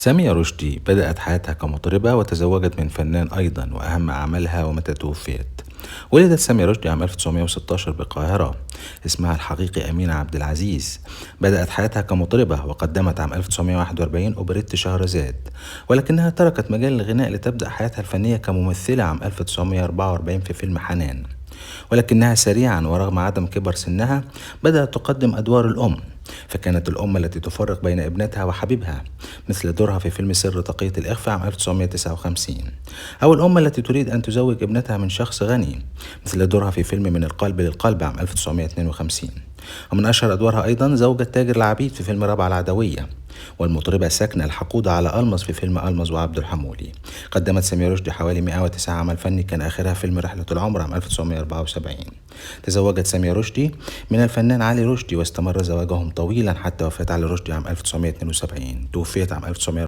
سامية رشدي بدأت حياتها كمطربة وتزوجت من فنان أيضا، وأهم أعمالها ومتى توفيت. ولدت سامية رشدي عام 1916 بالقاهرة. اسمها الحقيقي أمينة عبد العزيز. بدأت حياتها كمطربة وقدمت عام 1941 أوبريت شهرزاد، ولكنها تركت مجال الغناء لتبدأ حياتها الفنية كممثلة عام 1944 في فيلم حنان. ولكنها سريعا ورغم عدم كبر سنها بدأت تقدم أدوار الأم، فكانت الأم التي تفرق بين ابنتها وحبيبها، مثل دورها في فيلم سر تقية الإخفاء عام 1959، أو الأم التي تريد أن تزوج ابنتها من شخص غني، مثل دورها في فيلم من القلب للقلب عام 1952. ومن أشهر أدوارها أيضا زوجة تاجر العبيد في فيلم رابعة العدوية، والمطربة ساكنة الحقودة على ألمظ في فيلم ألمظ وعبد الحمولي. قدمت سامية رشدي حوالي 109 عمل فني، كان آخرها فيلم رحلة العمر عام 1974. تزوجت سامية رشدي من الفنان علي رشدي، واستمر زواجهم طويلا حتى وفاة علي رشدي عام 1972. توفيت عام 1900.